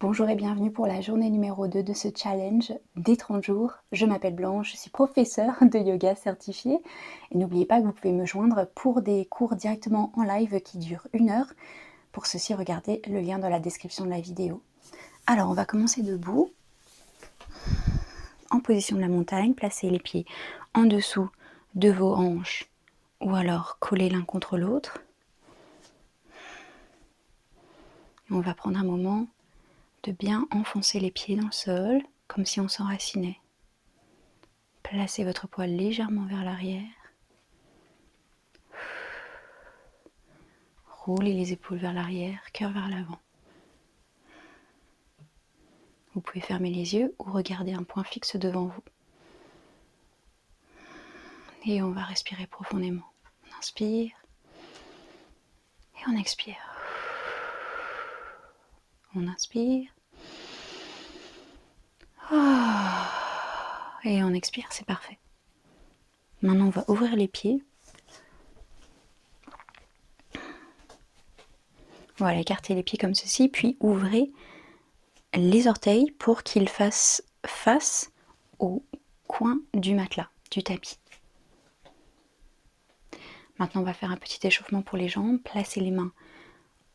Bonjour et bienvenue pour la journée numéro 2 de ce challenge des 30 jours. Je m'appelle Blanche, je suis professeure de yoga certifiée. Et n'oubliez pas que vous pouvez me joindre pour des cours directement en live qui durent 1 heure. Pour ceci, regardez le lien dans la description de la vidéo. Alors, on va commencer debout. En position de la montagne, placez les pieds en dessous de vos hanches ou alors collés l'un contre l'autre. On va prendre un moment de bien enfoncer les pieds dans le sol, comme si on s'enracinait. Placez votre poids légèrement vers l'arrière. Roulez les épaules vers l'arrière, cœur vers l'avant. Vous pouvez fermer les yeux ou regarder un point fixe devant vous. Et on va respirer profondément. On inspire et on expire. On inspire. Et on expire, c'est parfait. Maintenant, on va ouvrir les pieds. Voilà, écartez les pieds comme ceci, puis ouvrez les orteils pour qu'ils fassent face au coin du matelas, du tapis. Maintenant, on va faire un petit échauffement pour les jambes. Placez les mains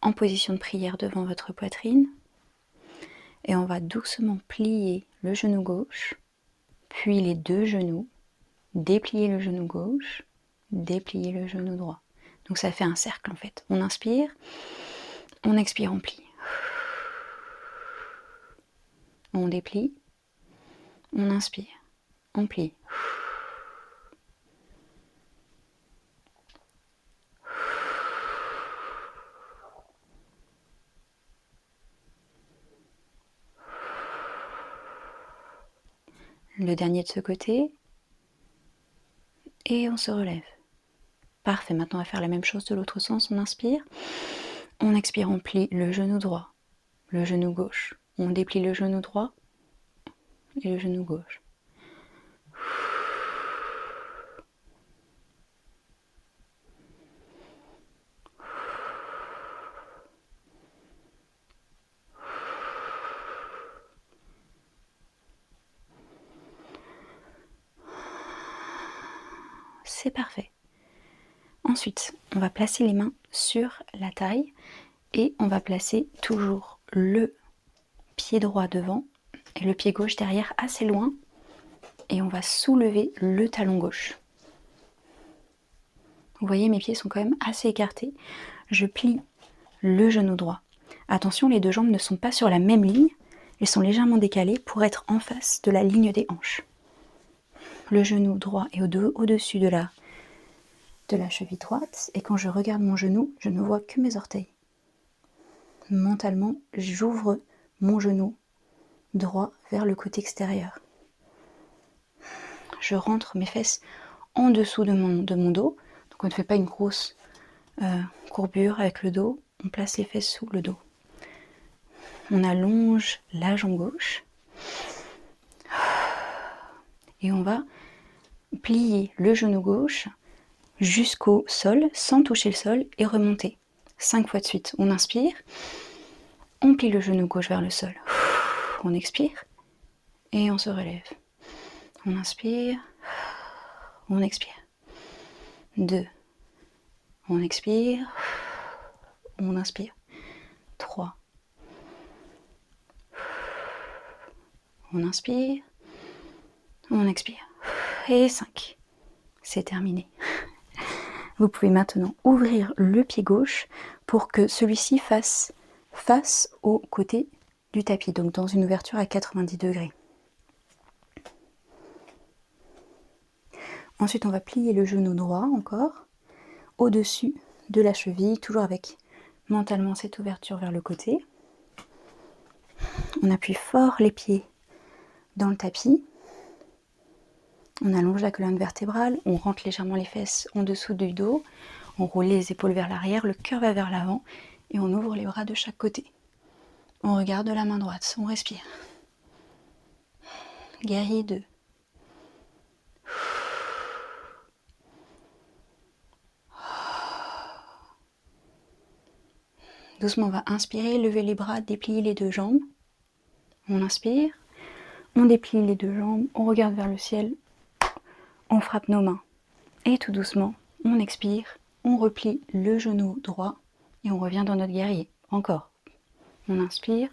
en position de prière devant votre poitrine. Et on va doucement plier le genou gauche, puis les deux genoux, déplier le genou gauche, déplier le genou droit. Donc ça fait un cercle en fait. On inspire, on expire, on plie. On déplie, on inspire, on plie. Le dernier de ce côté. Et on se relève. Parfait, maintenant on va faire la même chose de l'autre sens. On inspire, on expire, on plie le genou droit, le genou gauche. On déplie le genou droit et le genou gauche. C'est parfait. Ensuite, on va placer les mains sur la taille et on va placer toujours le pied droit devant et le pied gauche derrière assez loin et on va soulever le talon gauche. Vous voyez, mes pieds sont quand même assez écartés. Je plie le genou droit. Attention, les deux jambes ne sont pas sur la même ligne, elles sont légèrement décalées pour être en face de la ligne des hanches. Le genou droit est au-dessus de la cheville droite et quand je regarde mon genou, je ne vois que mes orteils. Mentalement, j'ouvre mon genou droit vers le côté extérieur. Je rentre mes fesses en dessous de mon dos, donc on ne fait pas une grosse courbure avec le dos, on place les fesses sous le dos. On allonge la jambe gauche et on va plier le genou gauche jusqu'au sol sans toucher le sol et remonter 5 fois de suite. On inspire, on plie le genou gauche vers le sol, on expire et on se relève. On inspire, on expire. 2, on expire, on inspire. 3, on inspire, on expire. Et 5, c'est terminé. Vous pouvez maintenant ouvrir le pied gauche pour que celui-ci fasse face au côté du tapis, donc dans une ouverture à 90 degrés. Ensuite, on va plier le genou droit encore au-dessus de la cheville, toujours avec mentalement cette ouverture vers le côté. On appuie fort les pieds dans le tapis. On allonge la colonne vertébrale, on rentre légèrement les fesses en dessous du dos, on roule les épaules vers l'arrière, le cœur va vers l'avant et on ouvre les bras de chaque côté. On regarde la main droite, on respire. Guerrier 2. Doucement, on va inspirer, lever les bras, déplier les deux jambes. On inspire, on déplie les deux jambes, on regarde vers le ciel, on frappe nos mains. Et tout doucement, on expire, on replie le genou droit et on revient dans notre guerrier. Encore. On inspire,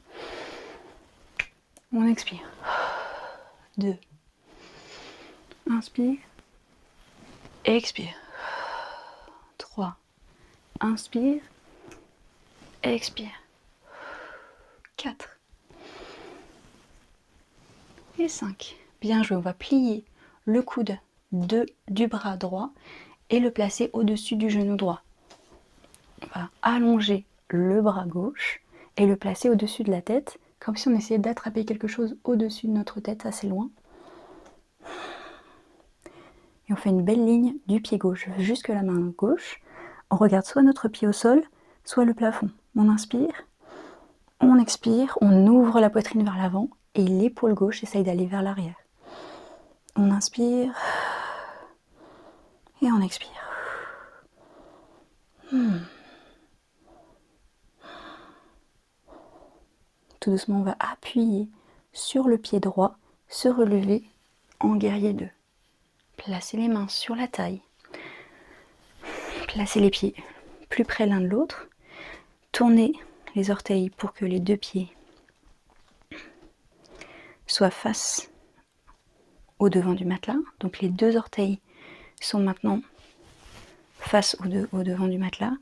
on expire. 2. Inspire, expire. 3. Inspire, expire. 4. Et 5. Bien joué, on va plier le coude du bras droit et le placer au-dessus du genou droit. On va allonger le bras gauche et le placer au-dessus de la tête, comme si on essayait d'attraper quelque chose au-dessus de notre tête, assez loin. Et on fait une belle ligne du pied gauche jusque la main gauche. On regarde soit notre pied au sol, soit le plafond. On inspire, on expire, on ouvre la poitrine vers l'avant et l'épaule gauche essaye d'aller vers l'arrière. On inspire et on expire. Tout doucement, on va appuyer sur le pied droit, se relever en guerrier 2. Placez les mains sur la taille. Placez les pieds plus près l'un de l'autre. Tournez les orteils pour que les deux pieds soient face au devant du matelas. Donc les deux orteils sont maintenant face au devant du matelas.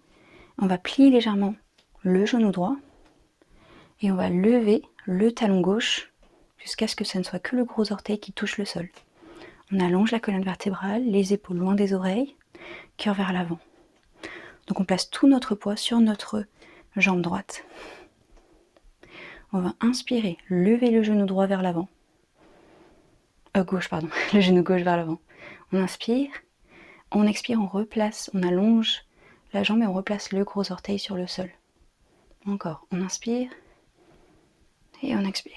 On va plier légèrement le genou droit et on va lever le talon gauche jusqu'à ce que ce ne soit que le gros orteil qui touche le sol. On allonge la colonne vertébrale, les épaules loin des oreilles, cœur vers l'avant. Donc on place tout notre poids sur notre jambe droite. On va inspirer, lever le genou droit vers l'avant. Gauche, pardon, le genou gauche vers l'avant. On inspire, on expire, on replace, on allonge la jambe et on replace le gros orteil sur le sol. Encore, on inspire et on expire.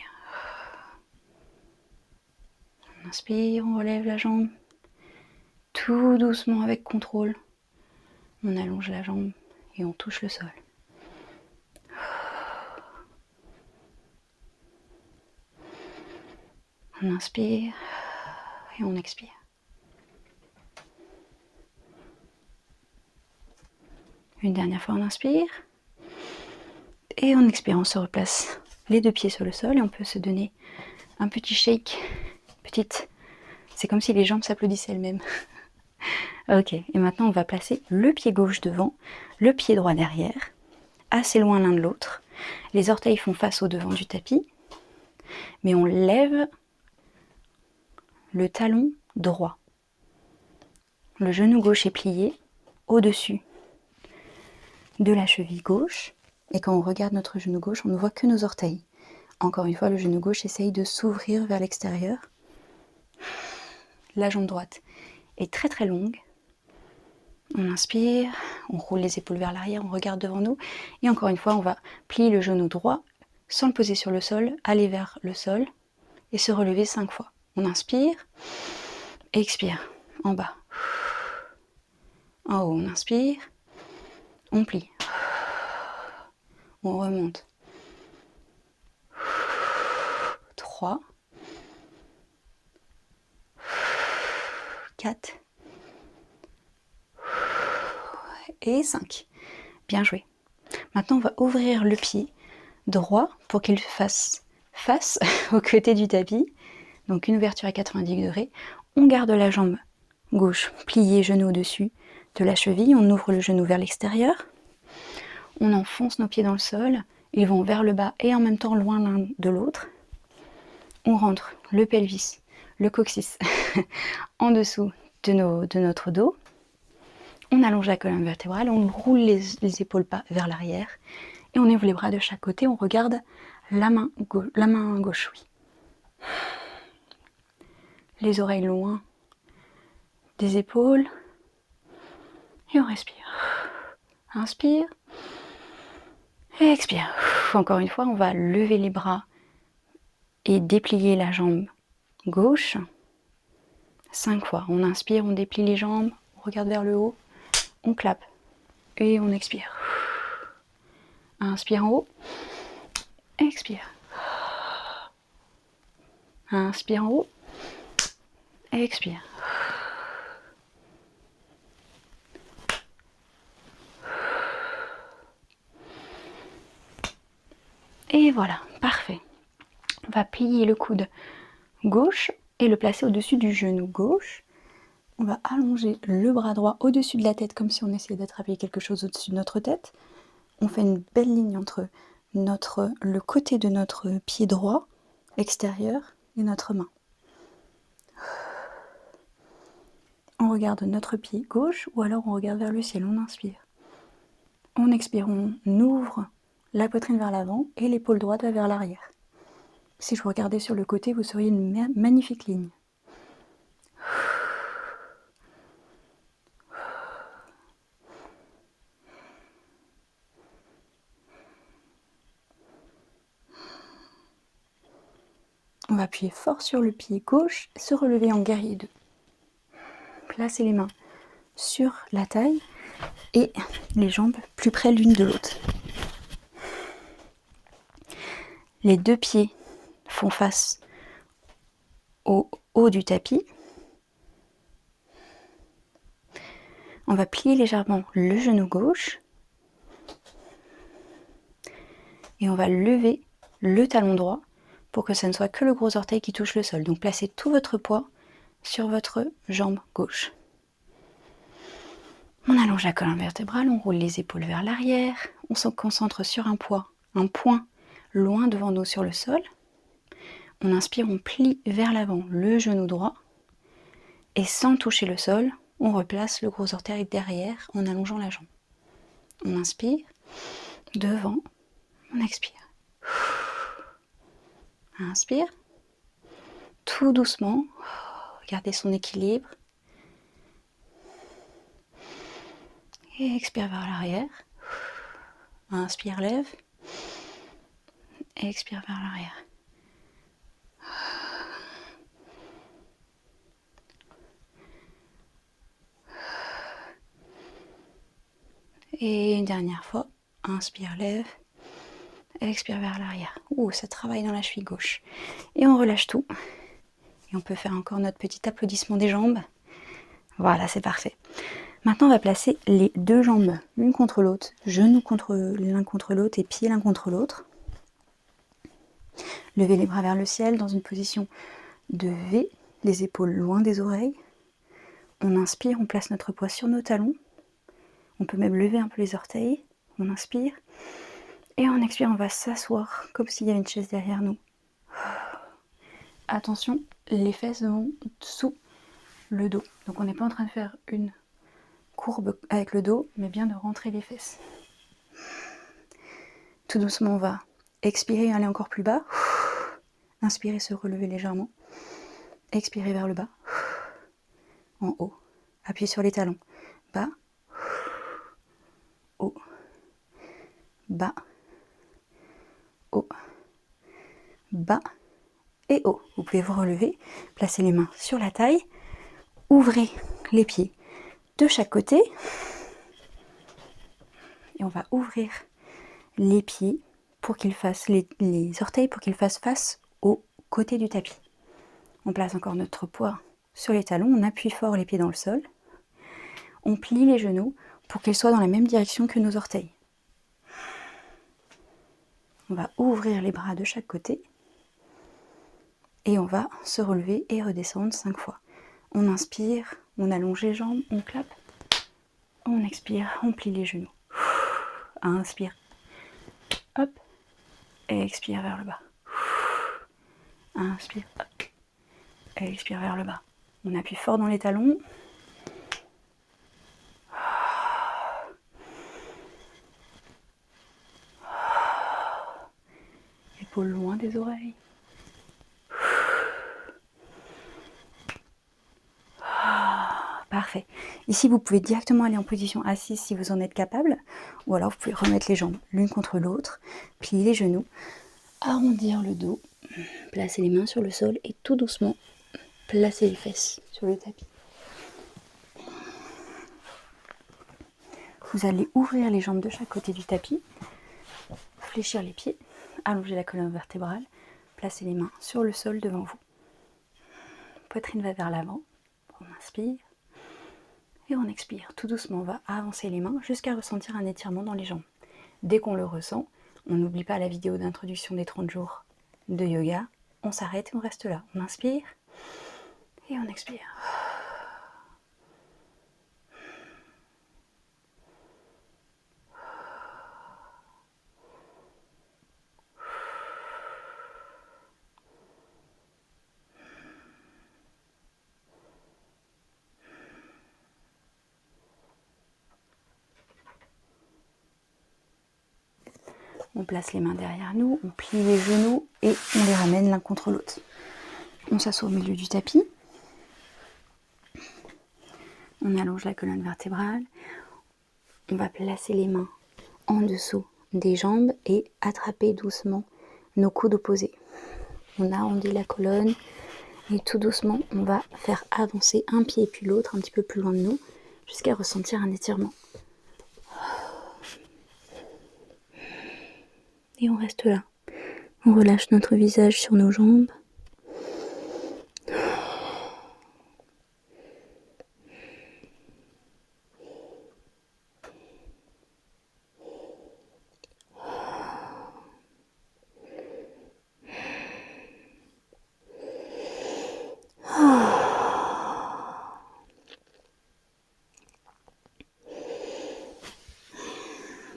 On inspire, on relève la jambe, tout doucement avec contrôle. On allonge la jambe et on touche le sol. On inspire et on expire. Une dernière fois, on inspire. Et en expirant, on se replace les deux pieds sur le sol et on peut se donner un petit shake. C'est comme si les jambes s'applaudissaient elles-mêmes. Ok, et maintenant on va placer le pied gauche devant, le pied droit derrière, assez loin l'un de l'autre. Les orteils font face au devant du tapis, mais on lève le talon droit. Le genou gauche est plié au-dessus de la cheville gauche. Et quand on regarde notre genou gauche, on ne voit que nos orteils. Encore une fois, le genou gauche essaye de s'ouvrir vers l'extérieur. La jambe droite est très très longue. On inspire, on roule les épaules vers l'arrière, on regarde devant nous. Et encore une fois, on va plier le genou droit sans le poser sur le sol, aller vers le sol et se relever 5 fois. On inspire, expire, en bas. En haut, on inspire, on plie. On remonte. 3, 4 et 5. Bien joué. Maintenant, on va ouvrir le pied droit pour qu'il fasse face au côté du tapis. Donc une ouverture à 90 degrés. On garde la jambe gauche pliée, genou au-dessus de la cheville. On ouvre le genou vers l'extérieur. On enfonce nos pieds dans le sol. Ils vont vers le bas et en même temps loin l'un de l'autre. On rentre le pelvis, le coccyx en dessous de notre dos. On allonge la colonne vertébrale, on roule les épaules pas vers l'arrière et on ouvre les bras de chaque côté. On regarde la main gauche, oui. Les oreilles loin des épaules et on respire. Inspire et expire. Encore une fois, on va lever les bras et déplier la jambe gauche 5 fois. On inspire, on déplie les jambes, on regarde vers le haut, on clappe et on expire. Inspire en haut, expire. Inspire en haut. Expire. Et voilà, parfait. On va plier le coude gauche et le placer au-dessus du genou gauche. On va allonger le bras droit au-dessus de la tête comme si on essayait d'attraper quelque chose au-dessus de notre tête. On fait une belle ligne entre le côté de notre pied droit extérieur et notre main. On regarde notre pied gauche ou alors on regarde vers le ciel, on inspire. On expire, on ouvre la poitrine vers l'avant et l'épaule droite va vers l'arrière. Si je vous regardais sur le côté, vous seriez une magnifique ligne. On va appuyer fort sur le pied gauche, se relever en guerrier 2. Placez les mains sur la taille et les jambes plus près l'une de l'autre. Les deux pieds font face au haut du tapis. On va plier légèrement le genou gauche et on va lever le talon droit pour que ça ne soit que le gros orteil qui touche le sol. Donc placez tout votre poids sur votre jambe gauche. On allonge la colonne vertébrale, on roule les épaules vers l'arrière, on se concentre sur un point loin devant nous sur le sol. On inspire, on plie vers l'avant le genou droit et sans toucher le sol, on replace le gros orteil derrière en allongeant la jambe. On inspire, devant, on expire. Inspire, tout doucement, gardez son équilibre. Et expire vers l'arrière. Inspire, lève. Et expire vers l'arrière. Et une dernière fois. Inspire, lève. Et expire vers l'arrière. Ouh, ça travaille dans la cheville gauche. Et on relâche tout. Et on peut faire encore notre petit applaudissement des jambes. Voilà, c'est parfait. Maintenant, on va placer les deux jambes l'une contre l'autre, genoux l'un contre l'autre et pieds l'un contre l'autre. Levez les bras vers le ciel dans une position de V, les épaules loin des oreilles. On inspire, on place notre poids sur nos talons. On peut même lever un peu les orteils. On inspire. Et on expire, on va s'asseoir comme s'il y avait une chaise derrière nous. Attention, les fesses vont sous le dos. Donc on n'est pas en train de faire une courbe avec le dos, mais bien de rentrer les fesses. Tout doucement, on va expirer et aller encore plus bas. Inspirer, se relever légèrement. Expirer vers le bas. En haut. Appuyez sur les talons. Bas. Haut. Bas. Haut. Bas. Et haut. Vous pouvez vous relever. Placez les mains sur la taille. Ouvrez les pieds de chaque côté et on va ouvrir les pieds pour qu'ils fassent les orteils pour qu'ils fassent face au côté du tapis. On place encore notre poids sur les talons, on appuie fort les pieds dans le sol, on plie les genoux pour qu'ils soient dans la même direction que nos orteils. On va ouvrir les bras de chaque côté et on va se relever et redescendre 5 fois. On inspire, on allonge les jambes, on clappe. On expire, on plie les genoux. Inspire. Hop. Et expire vers le bas. Inspire. Hop. Et expire vers le bas. On appuie fort dans les talons. Épaules loin des oreilles. Parfait. Ici, vous pouvez directement aller en position assise si vous en êtes capable. Ou alors, vous pouvez remettre les jambes l'une contre l'autre, plier les genoux, arrondir le dos, placer les mains sur le sol et tout doucement, placer les fesses sur le tapis. Vous allez ouvrir les jambes de chaque côté du tapis, fléchir les pieds, allonger la colonne vertébrale, placer les mains sur le sol devant vous. poitrine va vers l'avant, on inspire et on expire. Tout doucement, on va avancer les mains jusqu'à ressentir un étirement dans les jambes. Dès qu'on le ressent, on n'oublie pas la vidéo d'introduction des 30 jours de yoga, on s'arrête et on reste là. On inspire et on expire. On place les mains derrière nous, on plie les genoux et on les ramène l'un contre l'autre. On s'assoit au milieu du tapis. On allonge la colonne vertébrale. On va placer les mains en dessous des jambes et attraper doucement nos coudes opposés. On arrondit la colonne et tout doucement, on va faire avancer un pied puis l'autre un petit peu plus loin de nous jusqu'à ressentir un étirement. Et on reste là. On relâche notre visage sur nos jambes.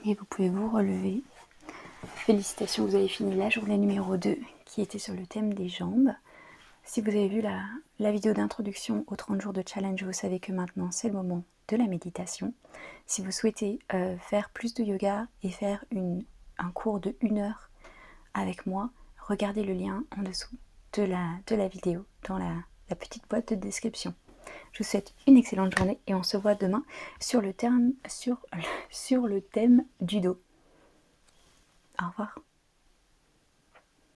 Et vous pouvez vous relever. Félicitations, vous avez fini la journée numéro 2 qui était sur le thème des jambes. Si vous avez vu la vidéo d'introduction aux 30 jours de challenge, vous savez que maintenant c'est le moment de la méditation. Si vous souhaitez faire plus de yoga et faire un cours de 1 heure avec moi, regardez le lien en dessous de la vidéo dans la petite boîte de description. Je vous souhaite une excellente journée et on se voit demain sur le thème du dos. Au revoir.